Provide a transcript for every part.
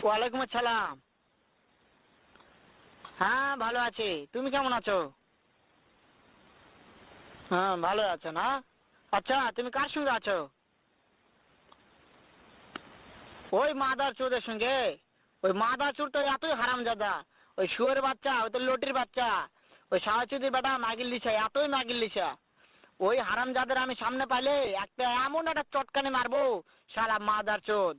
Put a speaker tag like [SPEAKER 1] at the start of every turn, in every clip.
[SPEAKER 1] ওয়ালাইকুম আসসালাম। হ্যাঁ ভালো আছি, তুমি কেমন আছো? হ্যাঁ ভালো আছো না? আচ্ছা তুমি কার সঙ্গে আছো? ওই মাদার চোদের সঙ্গে। ওই মাদার চোর তো এতই হারামজাদা। ওই শুয়োর বাচ্চা, ওই তো লটির বাচ্চা। ওই সাহাচুদির বেটা মাগিল লিসা, এতই মাগিল লিসা। ওই হারামজাদের আমি সামনে পাইলে একটা এমন একটা চটকানি মারবো, শালা মাদার চোদ।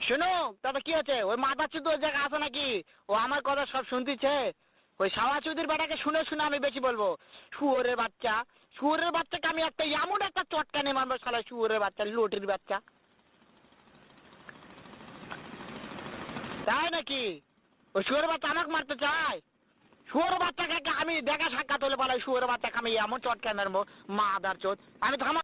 [SPEAKER 1] শুনো, তবে কি আছে? ওই মাদার চোদ ওই জায়গায় আছে নাকি? ও আমার কথা সব শুনতিছে। ওই সাওয়াচুদির বেটাকে শুনে শুনে আমি বেশি বলবো। শুয়োরের বাচ্চা, শুয়োরের বাচ্চাকে আমি একটা এমন একটা চটকানি মারবো, শালা শুয়োরের বাচ্চা, লটির বাচ্চা। তাই নাকি? ওই শুয়োরের বাচ্চা আমাকে মারতে চায়? শুয়োরের বাচ্চাকে আমি দেখা সাক্ষাৎ হলে পালাই, শুয়োরের বাচ্চাকে আমি এমন চটকানি মারবো, মাদার চোদ। আমি থামা।